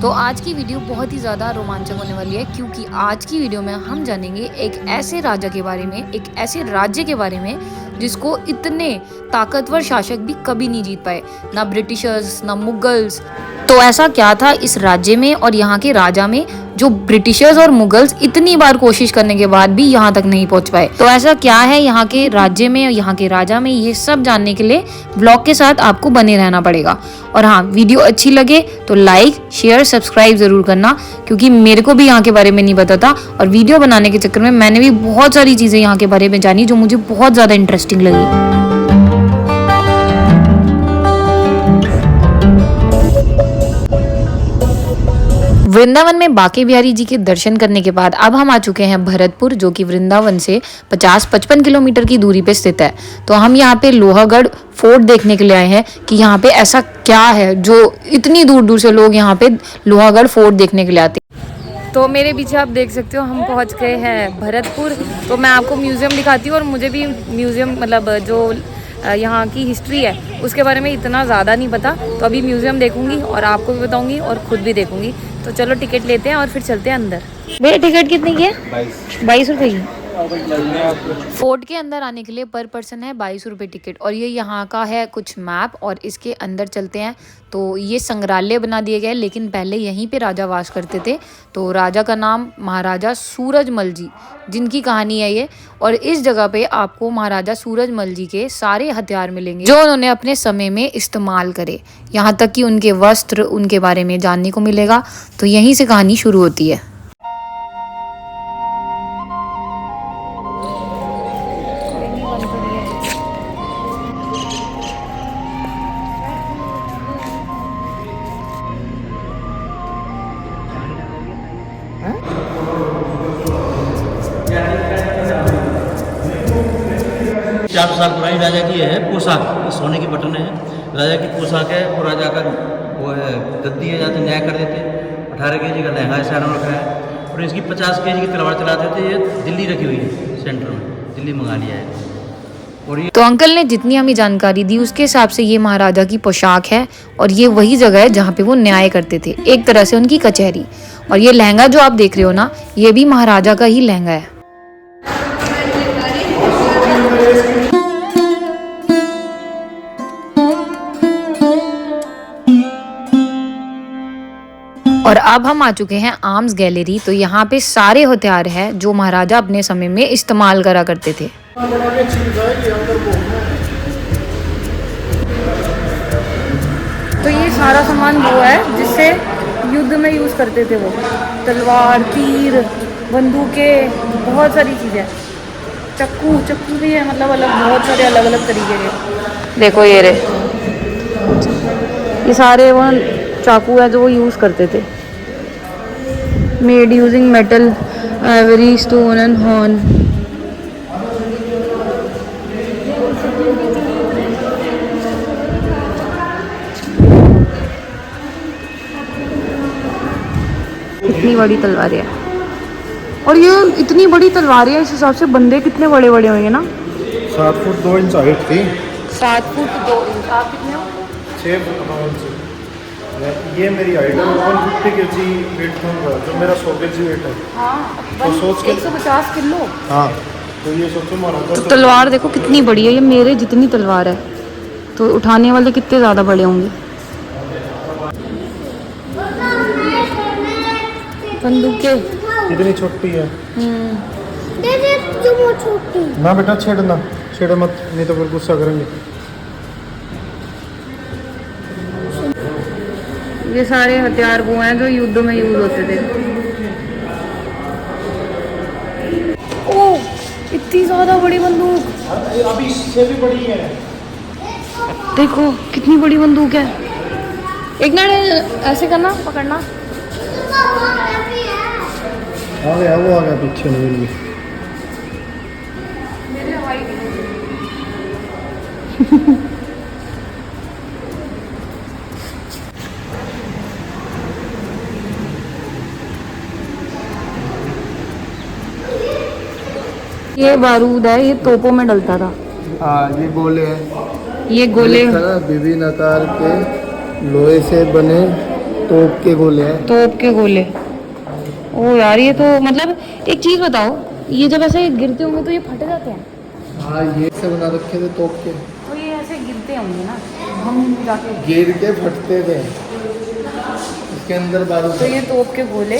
तो आज की वीडियो बहुत ही ज़्यादा रोमांचक होने वाली है, क्योंकि आज की वीडियो में हम जानेंगे एक ऐसे राजा के बारे में, एक ऐसे राज्य के बारे में जिसको इतने ताकतवर शासक भी कभी नहीं जीत पाए, ना ब्रिटिशर्स ना मुगल्स। तो ऐसा क्या था इस राज्य में और यहाँ के राजा में जो ब्रिटिशर्स और मुगल्स इतनी बार कोशिश करने के बाद भी यहाँ तक नहीं पहुँच पाए। तो ऐसा क्या है यहाँ के राज्य में और यहाँ के राजा में, ये सब जानने के लिए ब्लॉग के साथ आपको बने रहना पड़ेगा। और हाँ, वीडियो अच्छी लगे तो लाइक शेयर सब्सक्राइब ज़रूर करना, क्योंकि मेरे को भी यहाँ के बारे में नहीं पता था और वीडियो बनाने के चक्कर में मैंने भी बहुत सारी चीज़ें यहाँ के बारे में जानी जो मुझे बहुत ज़्यादा इंटरेस्टिंग लगी। वृंदावन में बांके बिहारी जी के दर्शन करने के बाद अब हम आ चुके हैं भरतपुर, जो कि वृंदावन से 50-55 किलोमीटर की दूरी पे स्थित है। तो हम यहाँ पे लोहागढ़ फोर्ट देखने के लिए आए हैं कि यहाँ पे ऐसा क्या है जो इतनी दूर दूर से लोग यहाँ पे लोहागढ़ फोर्ट देखने के लिए आते हैं। तो मेरे पीछे आप देख सकते हो हम पहुँच गए हैं भरतपुर। तो मैं आपको म्यूज़ियम दिखाती हूँ, और मुझे भी म्यूज़ियम मतलब जो यहाँ की हिस्ट्री है उसके बारे में इतना ज़्यादा नहीं पता। तो अभी म्यूज़ियम देखूंगी और आपको भी बताऊंगी और ख़ुद भी देखूंगी। तो चलो टिकट लेते हैं और फिर चलते हैं अंदर। भैया टिकट कितनी की है? 22 रुपये की। फोर्ट के अंदर आने के लिए पर पर्सन है 22 रुपये टिकट। और ये यहाँ का है कुछ मैप, और इसके अंदर चलते हैं। तो ये संग्रहालय बना दिए गए, लेकिन पहले यहीं पे राजा वास करते थे। तो राजा का नाम महाराजा सूरजमल जी, जिनकी कहानी है ये। और इस जगह पे आपको महाराजा सूरजमल जी के सारे हथियार मिलेंगे जो उन्होंने अपने समय में इस्तेमाल करे, यहाँ तक कि उनके वस्त्र, उनके बारे में जानने को मिलेगा। तो यहीं से कहानी शुरू होती है। चार साल पुरानी राजा की है पोशाक, सोने की बटन है, राजा की पोशाक है। और राजा का वो है गद्दी है, जाते न्याय कर देते। 18 kg का लहंगा सारा रखा है, और इसकी 50 kg की तलवार चलाते थे। ये दिल्ली रखी हुई है, सेंटर में, दिल्ली मंगा लिया है। और ये तो अंकल ने जितनी हमें जानकारी दी उसके हिसाब से ये महाराजा की पोशाक है, और ये वही जगह है जहाँ पे वो न्याय करते थे, एक तरह से उनकी कचहरी। और ये लहंगा जो आप देख रहे हो ना, ये भी महाराजा का ही लहंगा है। और अब हम आ चुके हैं आर्म्स गैलरी। तो यहाँ पे सारे हथियार हैं जो महाराजा अपने समय में इस्तेमाल करा करते थे। तो ये सारा सामान वो है जिससे युद्ध में यूज़ करते थे वो, तलवार, तीर, बंदूकें, बहुत सारी चीज़ें। चक्कू भी है, मतलब अलग बहुत सारे अलग अलग तरीके के। देखो ये रे, ये सारे वो चाकू है जो वो यूज़ करते थे। Made using metal, Ivory, stone and horn. इतनी बड़ी तलवारें हैं, और ये इतनी बड़ी तलवारें हैं, इस हिसाब से बंदे कितने बड़े बड़े होंगे ना। 7 फुट 2 इंच हाइट थी। 7 फुट 2 इंच। आप कितने हो? 6 फुट 9 इंच। ये मेरी हाइट है। 150 kg वेट था, जो मेरा 100 kg वेट है। हाँ, तो सोच के 150 किलो। हाँ, तो ये सोचो महाराजा। तो तलवार देखो कितनी बड़ी है, ये मेरे जितनी तलवार है। तो उठाने वाले कितने ज़्यादा बड़े होंगे। बंदूकें कितनी छोटी है। छोटी ना बेटा छेड़ मत, नहीं तो फिर गुस्सा करेंगे। ये सारे हथियार वो हैं जो युद्ध में यूज होते थे। ओह, इतनी ज्यादा बड़ी बंदूक। अभी इससे भी बड़ी है। देखो कितनी बड़ी बंदूक है। एक मिनट ऐसे करना, पकड़ना। आ गया, वो आ गया पीछे निकल गई। ये बारूद है, ये तोपों में डलता था। हाँ, ये गोले हैं। ये गोले विभिन्न आकार के लोहे से बने तोप के गोले हैं। तोप के गोले। ओ यार ये तो मतलब एक चीज बताओ, ये जब ऐसे गिरते होंगे तो ये फट जाते हैं? हाँ, ये से बना रखे थे तोप के। तो ये ऐसे गिरते होंगे ना, हम जाके गिर के फटते थे, इसके अंदर बारूद। तो ये तोप के गोले,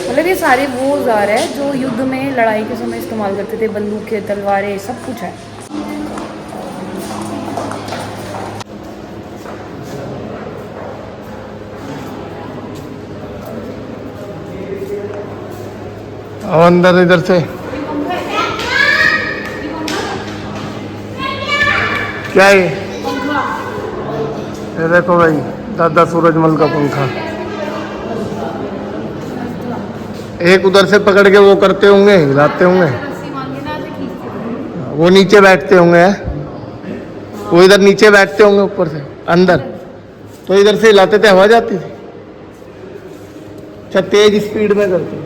मतलब ये सारे वो औजार है जो युद्ध में लड़ाई के समय इस्तेमाल करते थे, बंदूकें, तलवारें, सब कुछ है। अब अंदर इधर से क्या है ये देखो भाई, दादा सूरजमल का पंखा। एक उधर से पकड़ के वो करते होंगे, हिलाते होंगे, वो नीचे बैठते होंगे हैं? वो इधर नीचे बैठते होंगे ऊपर से अंदर, तो इधर से हिलाते थे, हवा जाती थी। अच्छा, तेज स्पीड में करते थे।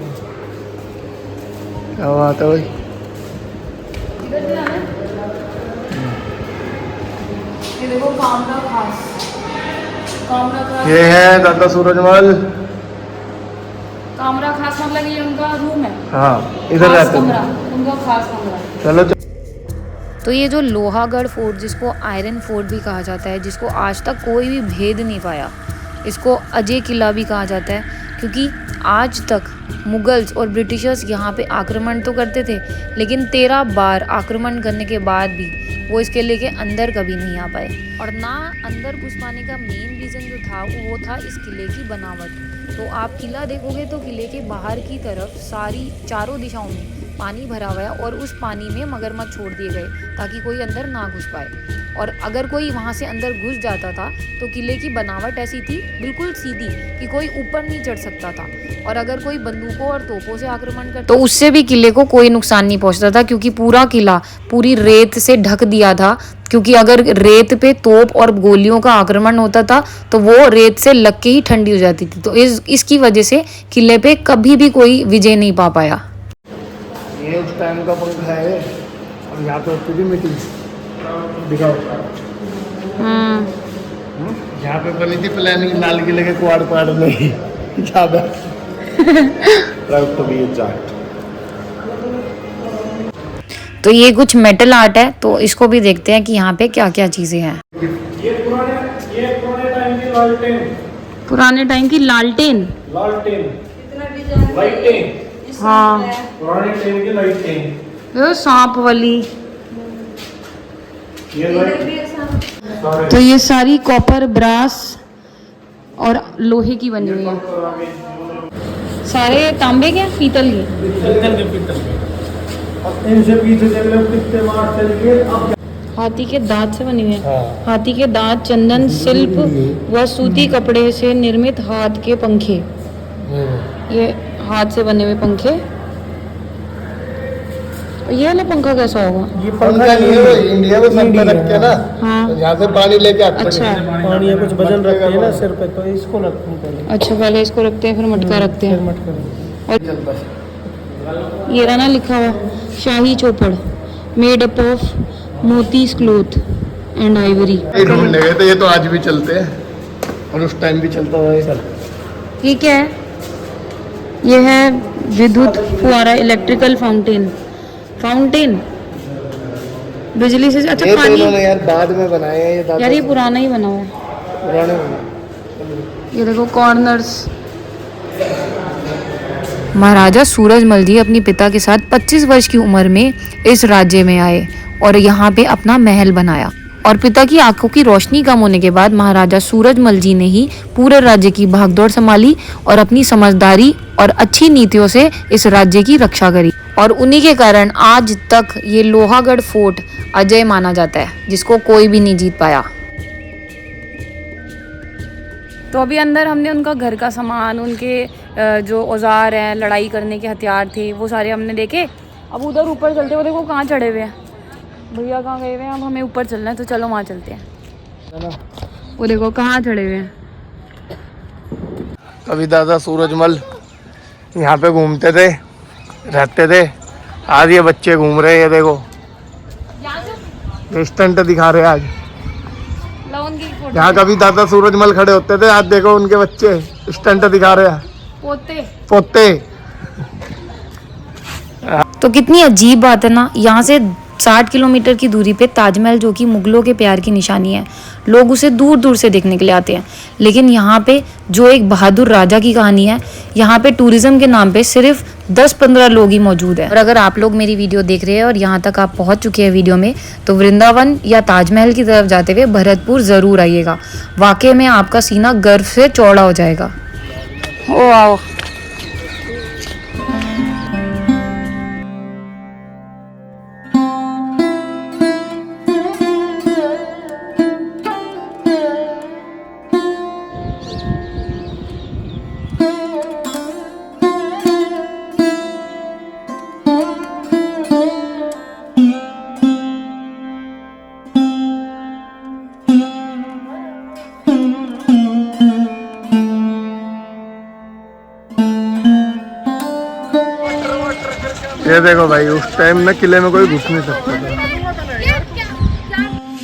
क्या बात है भाई। ये देखो कामरा खास, कामरा खास। ये है दादा सूरजमल। कामरा खास मतलब ये उनका रूम है। हाँ, इधर खास रहते कमरा, थे। उनका खास कमरा। चलो तो ये जो लोहागढ़ फोर्ट, जिसको आयरन फोर्ट भी कहा जाता है, जिसको आज तक कोई भी भेद नहीं पाया, इसको अजय किला भी कहा जाता है, क्योंकि आज तक मुगल्स और ब्रिटिशर्स यहाँ पे आक्रमण तो करते थे, लेकिन 13 बार आक्रमण करने के बाद भी वो इस किले के अंदर कभी नहीं आ पाए। और ना अंदर घुस पाने का मेन रीज़न जो था वो था इस किले की बनावट। तो आप किला देखोगे तो किले के बाहर की तरफ सारी चारों दिशाओं में पानी भरा हुआ है, और उस पानी में मगरमच्छ छोड़ दिए गए ताकि कोई अंदर ना घुस पाए। और अगर कोई वहाँ से अंदर घुस जाता था तो किले की बनावट ऐसी थी बिल्कुल सीधी कि कोई ऊपर नहीं चढ़ सकता था, और अगर कोई बंदूकों और तोपों से आक्रमण करता तो उससे भी किले को कोई नुकसान नहीं पहुँचता था, क्योंकि पूरा किला पूरी रेत से ढक दिया था। क्योंकि अगर रेत पे तोप और गोलियों का आक्रमण होता था तो वो रेत से लग के ही ठंडी हो जाती थी। तो इसकी वजह से किले पे कभी भी कोई विजय नहीं पा पाया। ये उस टाइम का पंखा है, और यहाँ पे होती थी मीटिंग। दिखाओ, यहाँ पे बनी थी प्लानिंग लाल किले के क्वाड पाड़ में ही। ज्यादा तो ये कुछ मेटल आर्ट है, तो इसको भी देखते हैं कि यहाँ पे क्या क्या चीजें हैं। ये पुराने टाइम की लालटेन। पुराने टाइम की लालटेन। लाइटें। हाँ, पुराने टाइम की लाइटें। ये सांप वाली। ये लाइट तो ये सारी कॉपर, ब्रास और लोहे की बनी हुई है। सारे तांबे के, पीतल के। इनसे पीछे चल लो, कितने बार चल गए। अब हाथी के दांत से बनी हुई है। हाँ। हाथी के दांत, चंदन, शिल्प व सूती कपड़े से निर्मित हाथ के पंखे। ये हाथ से बने हुए पंखे। ये वाला पंखा कैसा होगा? ये पंखा नहीं है, वो इंडिया में सब पे रखते हैं ना। हाँ। तो यहाँ से पानी लेके आते हैं। अच्छा, पानी या कुछ वजन रखते हैं ना सिर पे, तो इसको रखते हैं पहले। अच्छा, पहले इसको रखते हैं, फिर मटका रखते फिर हैं। मटका। और ये रहा ना लिखा हुआ, शाही चौपड़, मेड अप ऑफ मोतीज क्लोथ एंड आइवरी। ढूंढने गए थे, ये तो आज भी चलते हैं, और उस टाइम भी चलता हुआ है। ये क्या है? ये है विद्युत फुहारा, इलेक्ट्रिकल फाउंटेन। बिजली से। अच्छा, ये तो पानी। इन्होंने यार बाद में बनाए हैं ये दादा। यार ये पुराना ही बना हुआ है। पुराने बनाए। ये देखो कॉर्नर्स। महाराजा सूरजमल जी अपने पिता के साथ 25 वर्ष की उम्र में इस राज्य में आए और यहाँ पे अपना महल बनाया। और पिता की आंखों की रोशनी कम होने के बाद महाराजा सूरजमल जी ने ही पूरे राज्य की भागदौड़ संभाली और अपनी समझदारी और अच्छी नीतियों से इस राज्य की रक्षा करी। और उन्हीं के कारण आज तक ये लोहागढ़ फोर्ट अजय माना जाता है, जिसको कोई भी नहीं जीत पाया। तो अभी अंदर हमने उनका घर का सामान, उनके जो औजार हैं, लड़ाई करने के हथियार थे, वो सारे हमने देखे। अब उधर ऊपर चलते हुए देखो कहाँ चढ़े हुए हैं भैया, कहाँ गए हुए हैं। अब हमें ऊपर चलना है, तो चलो वहाँ चलते हैं। वो देखो कहाँ चढ़े हुए हैं। कभी दादा सूरजमल यहाँ पे घूमते थे, रहते थे। आज ये बच्चे घूम रहे हैं, ये देखो स्टंट दिखा रहे हैं आज। लो उनकी यहाँ कभी दादा सूरजमल खड़े होते थे, आज देखो उनके बच्चे स्टंट दिखा रहे हैं, पोते। तो कितनी अजीब बात है ना, यहाँ से 60 किलोमीटर की दूरी पे ताजमहल, जो कि मुगलों के प्यार की निशानी है, लोग उसे दूर दूर से देखने के लिए आते हैं। लेकिन यहाँ पे जो एक बहादुर राजा की कहानी है, यहाँ पे टूरिज्म के नाम पे सिर्फ 10-15 लोग ही मौजूद हैं। और अगर आप लोग मेरी वीडियो देख रहे हैं और यहाँ तक आप पहुँच चुके हैं वीडियो में, तो वृंदावन या ताजमहल की तरफ जाते हुए भरतपुर ज़रूर आइएगा। वाकई में आपका सीना गर्व से चौड़ा हो जाएगा। ओ आओ। ये देखो भाई, उस टाइम में किले में कोई घुस नहीं सकता था।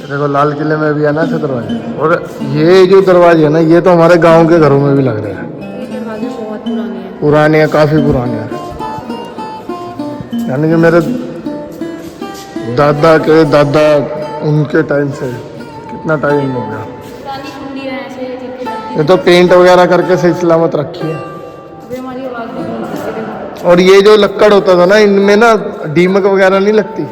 देखो लाल किले में भी है ना ऐसे दरवाजे, और ये जो दरवाजे है ना, ये तो हमारे गांव के घरों में भी लग रहे हैं। ये दरवाजे बहुत पुराने हैं। पुराने हैं, काफी पुराने हैं। यानी कि मेरे दादा के दादा, उनके टाइम से कितना टाइम हो गया। पुरानी कुंडियां ऐसे ये तो पेंट वगैरह करके सही सलामत रखी है। अभी हमारी आवाज भी नहीं निकलती। और ये जो लक्कड़ होता था ना, इनमें ना दीमक वगैरह नहीं लगती,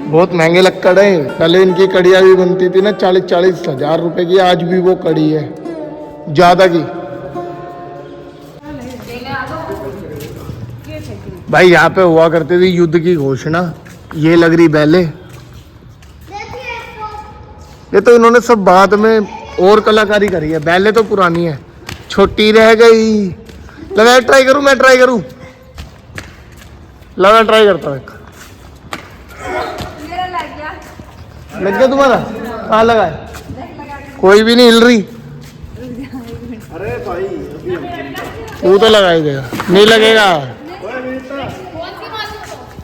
बहुत महंगे लक्कड़ है। पहले इनकी कड़ियाँ भी बनती थी ना 40-40 हजार रुपए की, आज भी वो कड़ी है ज्यादा की। भाई यहाँ पे हुआ करती थी युद्ध की घोषणा, ये लग रही बैले। ये तो इन्होंने सब बाद में और कलाकारी करी है, बैले तो पुरानी है, छोटी रह गई। लगा ट्राई करूं, मैं ट्राई करूं, लगा ट्राई करता हूँ। लग गया तुम्हारा? कहाँ लगा है? कोई भी नहीं हिल रही। अरे भाई तू तो लगा ही देगा, नहीं लगेगा।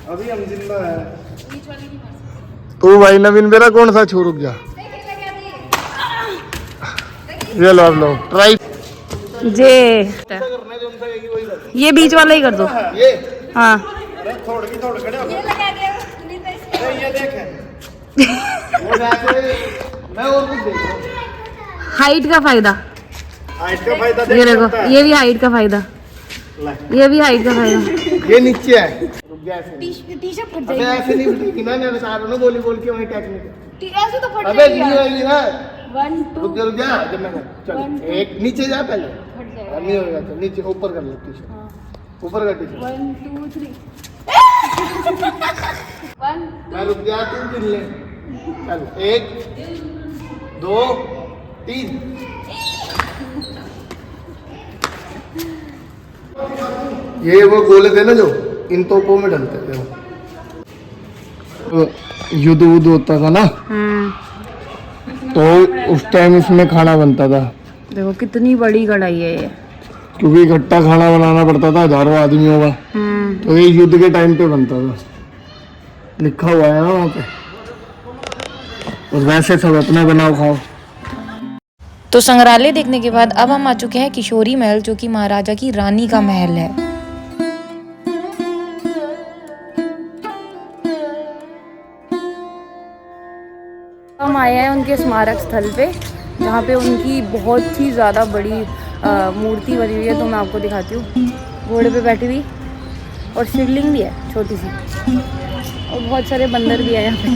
अभी हम जिंदा है। तू भाई नवीन मेरा कौन सा छू, रुक जा। ये लो आप लोग ट्राई। जे ये बीच वाला ही कर दो। ये हाँ थोड़ खड़े हो। ये देख मैं और कुछ देख रहा हूँ। हाइट का फायदा, हाइट का फायदा ये देखो, ये भी हाइट का फायदा, ये भी हाइट का फायदा। ये नीचे है, रुक जा ऐसे। टी-शर्ट फट अबे ऐसे नहीं फटेगी ना, मैं बता रहा हूँ ना, बोली बोल के वही टेक्निक। जाएगी, ऐसे तो फट अबे जाएगी नहीं यार। होगी ना। 1 2 रुक जा जब मैं चल, एक नीचे जा पहले। फट जाएगा। नहीं होगा तो नीचे ऊपर कर ले टी-शर्ट, ऊपर कर टी-शर्ट। 1 2 3 1 मैं रुक जा, तू गिन ले। चल 1 2 3। ये वो गोले थे ना जो इन तोपों में डलते थे, वो युद्ध वुद्ध होता था ना, तो उस टाइम इसमें खाना बनता था। देखो कितनी बड़ी कढ़ाई है ये। क्योंकि इकट्ठा खाना बनाना पड़ता था हजारों आदमियों का, तो ये युद्ध के टाइम पे बनता था, लिखा हुआ है ना वहाँ पे। और वैसे सब अपना बनाओ खाओ। तो संग्रहालय देखने के बाद अब हम आ चुके हैं किशोरी महल, जो कि महाराजा की रानी का महल है। हम आए हैं उनके स्मारक स्थल पे, जहाँ पे उनकी बहुत ही ज़्यादा बड़ी मूर्ति बनी हुई है। तो मैं आपको दिखाती हूँ, घोड़े पे बैठी हुई, और शिवलिंग भी है छोटी सी, और बहुत सारे बंदर भी है यहाँ पे।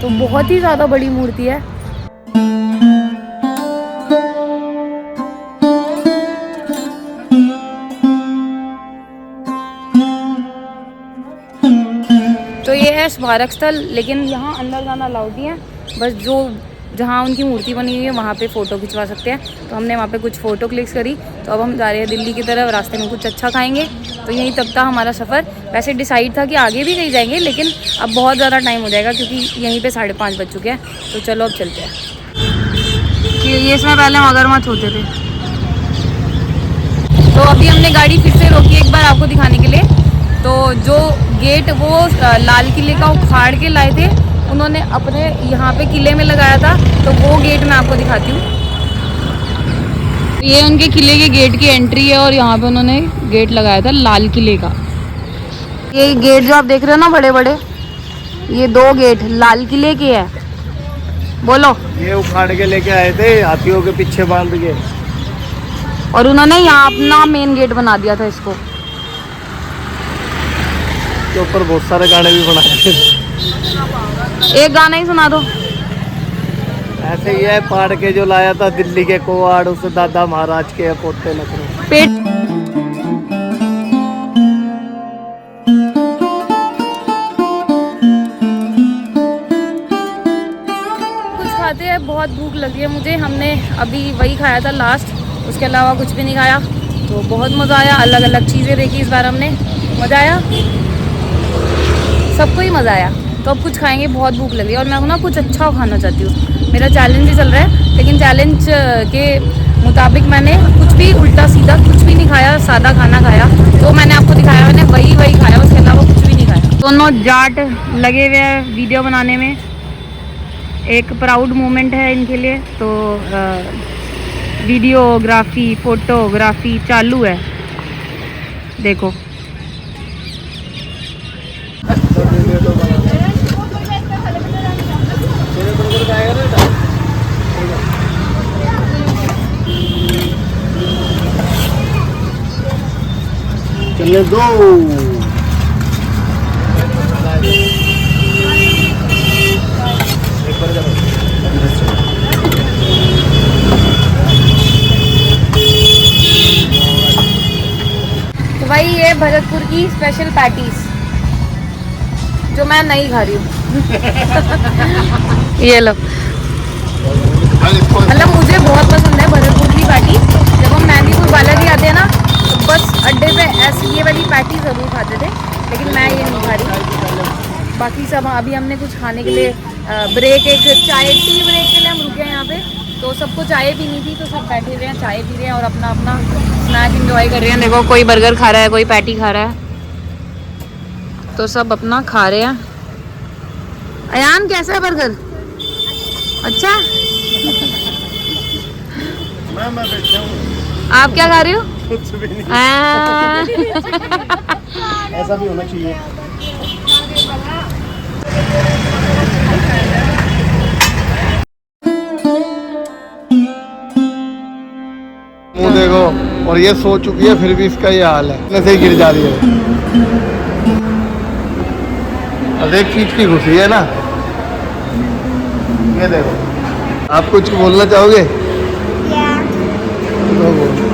तो बहुत ही ज़्यादा बड़ी मूर्ति है। तो ये है स्मारक स्थल, लेकिन यहाँ अंदर जाना अलाउड नहीं है, बस जो जहाँ उनकी मूर्ति बनी हुई है वहाँ पे फ़ोटो खिंचवा सकते हैं। तो हमने वहाँ पे कुछ फ़ोटो क्लिक्स करी। तो अब हम जा रहे हैं दिल्ली की तरफ, रास्ते में कुछ अच्छा खाएंगे। तो यहीं तक था हमारा सफ़र। वैसे डिसाइड था कि आगे भी कहीं जाएंगे, लेकिन अब बहुत ज़्यादा टाइम हो जाएगा, क्योंकि यहीं पे 5:30 बज चुके हैं। तो चलो अब चलते हैं। ये इसमें पहले मगरमच्छ होते थे। तो अभी हमने गाड़ी फिर से रोकी एक बार आपको दिखाने के लिए। तो जो गेट वो लाल किले का उखाड़ के लाए थे, उन्होंने अपने यहाँ पे किले में लगाया था, तो वो गेट मैं आपको दिखाती हूँ। ये उनके किले के गेट की एंट्री है और यहाँ पे उन्होंने गेट लगाया था लाल किले का। ये गेट जो आप देख रहे हो ना बड़े बड़े, ये 2 गेट लाल किले के हैं। बोलो। ये उखाड़ के लेके आए थे हाथियों के पीछे बांध के, और उन्होंने यहाँ अपना मेन गेट बना दिया था इसको। के ऊपर बहुत सारे गाने भी बनाए थे। एक गाना ही सुना दो। ऐसे ही है, पाड़ के जो लाया था दिल्ली के कोवाड़, उस दादा महाराज के पोते नखरे। पेट कुछ खाते हैं, बहुत भूख लगी है मुझे। हमने अभी वही खाया था लास्ट, उसके अलावा कुछ भी नहीं खाया। तो बहुत मज़ा आया, अलग अलग चीज़ें देखी इस बार हमने, मज़ा आया, सबको ही मज़ा आया। तो अब कुछ खाएंगे, बहुत भूख लगी है और मैं ना कुछ अच्छा खाना चाहती हूँ। मेरा चैलेंज ही चल रहा है, लेकिन चैलेंज के मुताबिक मैंने कुछ भी उल्टा सीधा कुछ भी नहीं खाया, सादा खाना खाया। तो मैंने आपको दिखाया, मैंने वही खाया, उसके अलावा कुछ भी नहीं खाया। दोनों जाट लगे हुए हैं वीडियो बनाने में, एक प्राउड मोमेंट है इनके लिए। तो वीडियोग्राफी फोटोग्राफी चालू है, देखो। चले दो। तो भाई ये भरतपुर की स्पेशल पैटीज जो मैं नहीं खा रही हूँ। ये लो, मतलब मुझे बहुत पसंद है भरतपुर की पैटी। जब हम मेहंदीपुर बालाजी आते हैं ना, तो बस अड्डे पे ऐसी ये वाली पैटी ज़रूर खाते थे, लेकिन मैं ये नहीं खा रही। बाकी सब अभी हमने कुछ खाने के लिए ब्रेक, एक चाय टी ब्रेक के लिए हम रुके हैं यहाँ पे। तो सबको चाय पीनी थी, तो सब बैठे हुए हैं, चाय पी रहे हैं और अपना अपना स्नैक एंजॉय कर रहे हैं। देखो, कोई बर्गर खा रहा है, कोई पैटी खा रहा है, तो सब अपना खा रहे हैं। अयान कैसा है बर्गर? अच्छा। मैं बैठा हूँ। आप क्या खा रहे हो? कुछ भी नहीं। ऐसा भी होना चाहिए। मुंह देखो, और ये सो चुकी है फिर भी इसका ये हाल है, ऐसे ही गिर जा रही है। अब एक चीज की खुशी है ना, ये देखो। आप कुछ बोलना चाहोगे? तो बोलो।